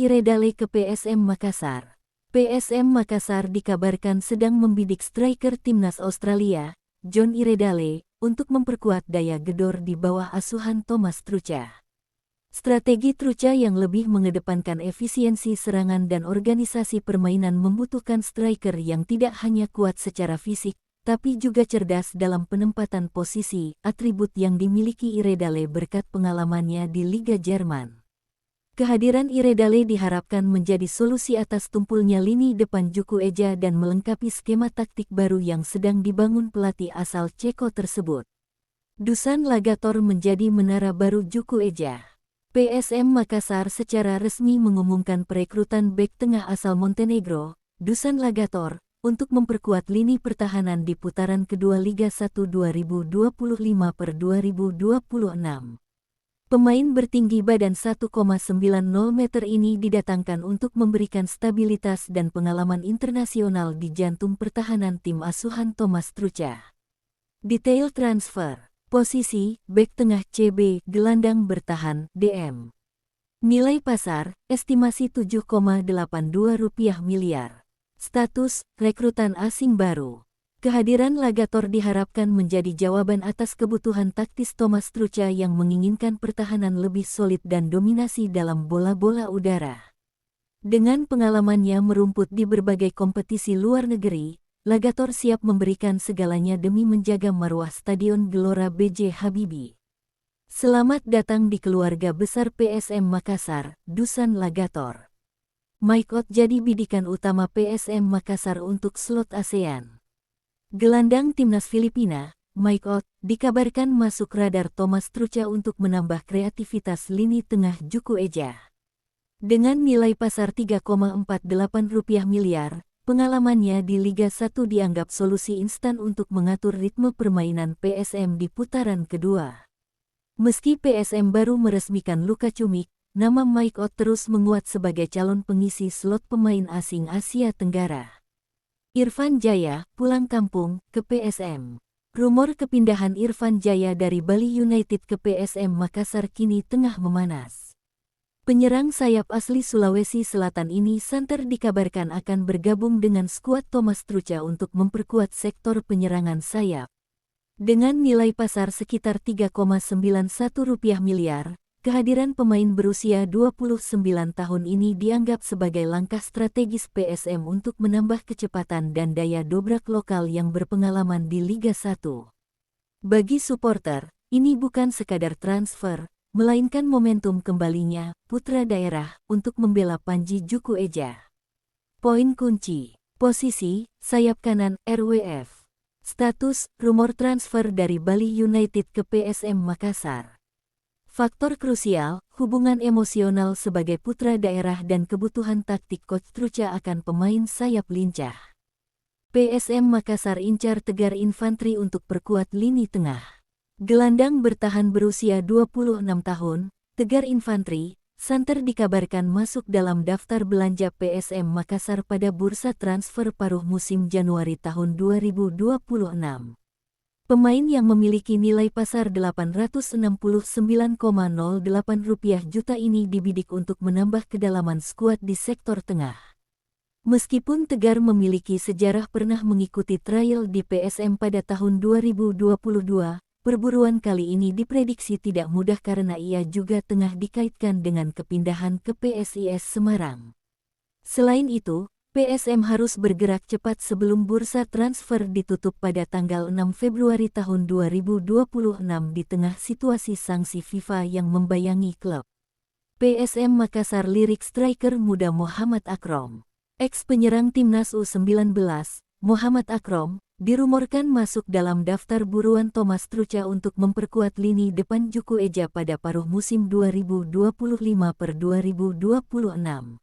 Iredale ke PSM Makassar. PSM Makassar dikabarkan sedang membidik striker timnas Australia, John Iredale, untuk memperkuat daya gedor di bawah asuhan Thomas Tuchel. Strategi Tuchel yang lebih mengedepankan efisiensi serangan dan organisasi permainan membutuhkan striker yang tidak hanya kuat secara fisik, tapi juga cerdas dalam penempatan posisi, atribut yang dimiliki Iredale berkat pengalamannya di Liga Jerman. Kehadiran Iredale diharapkan menjadi solusi atas tumpulnya lini depan Juku Eja dan melengkapi skema taktik baru yang sedang dibangun pelatih asal Ceko tersebut. Dusan Lagator menjadi menara baru Juku Eja. PSM Makassar secara resmi mengumumkan perekrutan bek tengah asal Montenegro, Dusan Lagator, untuk memperkuat lini pertahanan di putaran kedua Liga 1 2025-2026. Pemain bertinggi badan 1,90 meter ini didatangkan untuk memberikan stabilitas dan pengalaman internasional di jantung pertahanan tim asuhan Thomas Tuchel. Detail transfer. Posisi, bek tengah CB, gelandang bertahan, DM. Nilai pasar, estimasi Rp7,82 miliar. Status, rekrutan asing baru. Kehadiran Lagator diharapkan menjadi jawaban atas kebutuhan taktis Thomas Tuchel yang menginginkan pertahanan lebih solid dan dominasi dalam bola-bola udara. Dengan pengalamannya merumput di berbagai kompetisi luar negeri, Lagator siap memberikan segalanya demi menjaga marwah Stadion Gelora B.J. Habibie. Selamat datang di keluarga besar PSM Makassar, Dusan Lagator. Mike Ott jadi bidikan utama PSM Makassar untuk slot ASEAN. Gelandang timnas Filipina, Mike Ott, dikabarkan masuk radar Thomas Tuchel untuk menambah kreativitas lini tengah Juku Eja. Dengan nilai pasar Rp3,48 miliar, pengalamannya di Liga 1 dianggap solusi instan untuk mengatur ritme permainan PSM di putaran kedua. Meski PSM baru meresmikan Luka Cumik, nama Mike Ott terus menguat sebagai calon pengisi slot pemain asing Asia Tenggara. Irfan Jaya, pulang kampung, ke PSM. Rumor kepindahan Irfan Jaya dari Bali United ke PSM Makassar kini tengah memanas. Penyerang sayap asli Sulawesi Selatan ini santer dikabarkan akan bergabung dengan skuad Thomas Tuchel untuk memperkuat sektor penyerangan sayap. Dengan nilai pasar sekitar Rp3,91 miliar, kehadiran pemain berusia 29 tahun ini dianggap sebagai langkah strategis PSM untuk menambah kecepatan dan daya dobrak lokal yang berpengalaman di Liga 1. Bagi supporter, ini bukan sekadar transfer, melainkan momentum kembalinya putra daerah untuk membela Panji Juku Eja. Poin kunci. Posisi, sayap kanan, RWF. Status, rumor transfer dari Bali United ke PSM Makassar. Faktor krusial, hubungan emosional sebagai putra daerah dan kebutuhan taktik Coach Tuchel akan pemain sayap lincah. PSM Makassar incar Tegar Infantri untuk perkuat lini tengah. Gelandang bertahan berusia 26 tahun, Tegar Infantri, santer dikabarkan masuk dalam daftar belanja PSM Makassar pada bursa transfer paruh musim Januari tahun 2026. Pemain yang memiliki nilai pasar Rp869,08 juta ini dibidik untuk menambah kedalaman skuad di sektor tengah. Meskipun Tegar memiliki sejarah pernah mengikuti trial di PSM pada tahun 2022, perburuan kali ini diprediksi tidak mudah karena ia juga tengah dikaitkan dengan kepindahan ke PSIS Semarang. Selain itu, PSM harus bergerak cepat sebelum bursa transfer ditutup pada tanggal 6 Februari tahun 2026 di tengah situasi sanksi FIFA yang membayangi klub. PSM Makassar lirik striker muda Muhammad Akrom. Ex-penyerang timnas U19, Muhammad Akrom, dirumorkan masuk dalam daftar buruan Thomas Tuchel untuk memperkuat lini depan Juku Eja pada paruh musim 2025-2026.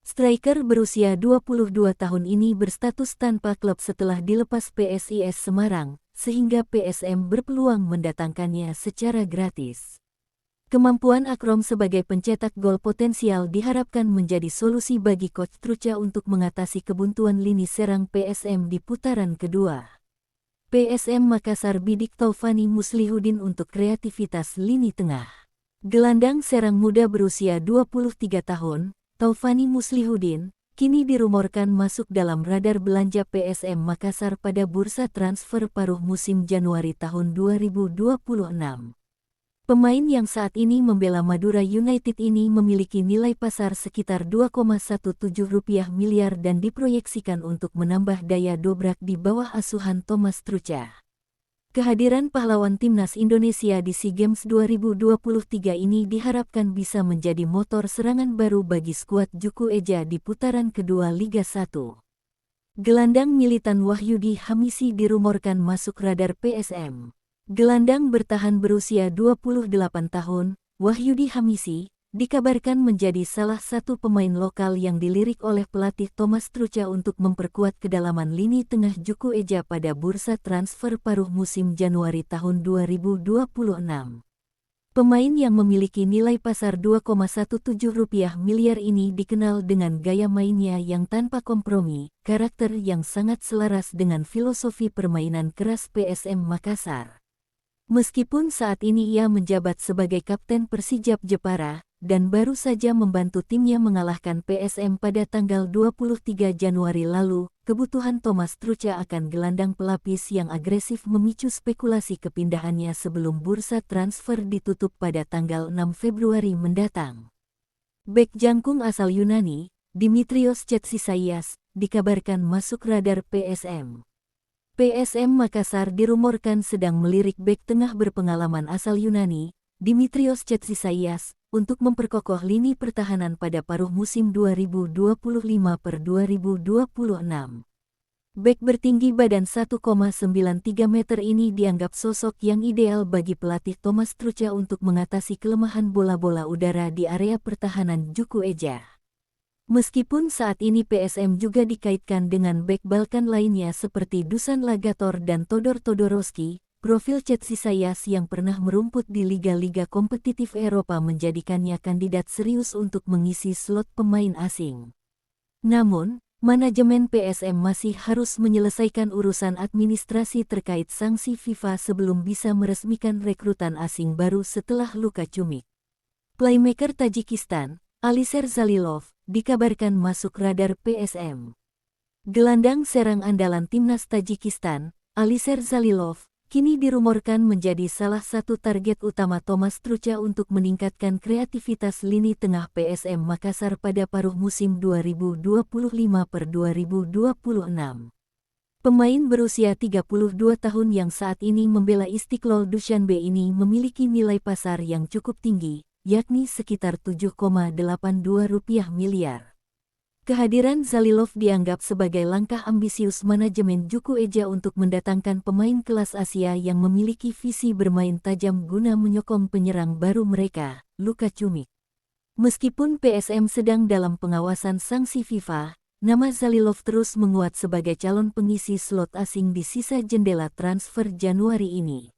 Striker berusia 22 tahun ini berstatus tanpa klub setelah dilepas PSIS Semarang, sehingga PSM berpeluang mendatangkannya secara gratis. Kemampuan Akrom sebagai pencetak gol potensial diharapkan menjadi solusi bagi Coach Tuchel untuk mengatasi kebuntuan lini serang PSM di putaran kedua. PSM Makassar bidik Taufani Muslihudin untuk kreativitas lini tengah. Gelandang serang muda berusia 23 tahun, Taufani Muslihuddin, kini dirumorkan masuk dalam radar belanja PSM Makassar pada bursa transfer paruh musim Januari tahun 2026. Pemain yang saat ini membela Madura United ini memiliki nilai pasar sekitar Rp2,17 miliar dan diproyeksikan untuk menambah daya dobrak di bawah asuhan Thomas Trucha. Kehadiran pahlawan timnas Indonesia di SEA Games 2023 ini diharapkan bisa menjadi motor serangan baru bagi skuad Juku Eja di putaran kedua Liga 1. Gelandang militan Wahyudi Hamisi dirumorkan masuk radar PSM. Gelandang bertahan berusia 28 tahun, Wahyudi Hamisi, dikabarkan menjadi salah satu pemain lokal yang dilirik oleh pelatih Thomas Trucha untuk memperkuat kedalaman lini tengah Juku Eja pada bursa transfer paruh musim Januari tahun 2026. Pemain yang memiliki nilai pasar Rp2,17 miliar ini dikenal dengan gaya mainnya yang tanpa kompromi, karakter yang sangat selaras dengan filosofi permainan keras PSM Makassar. Meskipun saat ini ia menjabat sebagai kapten Persijap Jepara, dan baru saja membantu timnya mengalahkan PSM pada tanggal 23 Januari lalu, kebutuhan Thomas Trucha akan gelandang pelapis yang agresif memicu spekulasi kepindahannya sebelum bursa transfer ditutup pada tanggal 6 Februari mendatang. Bek jangkung asal Yunani, Dimitrios Cetsisaias, dikabarkan masuk radar PSM. PSM Makassar dirumorkan sedang melirik bek tengah berpengalaman asal Yunani, Dimitrios Cetsisaias, untuk memperkokoh lini pertahanan pada paruh musim 2025-2026. Bek bertinggi badan 1,93 meter ini dianggap sosok yang ideal bagi pelatih Thomas Trucha untuk mengatasi kelemahan bola-bola udara di area pertahanan Juku Eja. Meskipun saat ini PSM juga dikaitkan dengan bek Balkan lainnya seperti Dusan Lagator dan Todor Todorowski, profil Cetsisaias yang pernah merumput di liga-liga kompetitif Eropa menjadikannya kandidat serius untuk mengisi slot pemain asing. Namun, manajemen PSM masih harus menyelesaikan urusan administrasi terkait sanksi FIFA sebelum bisa meresmikan rekrutan asing baru setelah luka cumik. Playmaker Tajikistan, Alisher Zalilov, dikabarkan masuk radar PSM. Gelandang serang andalan timnas Tajikistan, Alisher Zalilov, kini dirumorkan menjadi salah satu target utama Thomas Trucha untuk meningkatkan kreativitas lini tengah PSM Makassar pada paruh musim 2025-2026. Pemain berusia 32 tahun yang saat ini membela Istiqlal Dushanbe ini memiliki nilai pasar yang cukup tinggi, yakni sekitar Rp7,82 miliar. Kehadiran Zalilov dianggap sebagai langkah ambisius manajemen Juku Eja untuk mendatangkan pemain kelas Asia yang memiliki visi bermain tajam guna menyokong penyerang baru mereka, Luka Cumik. Meskipun PSM sedang dalam pengawasan sanksi FIFA, nama Zalilov terus menguat sebagai calon pengisi slot asing di sisa jendela transfer Januari ini.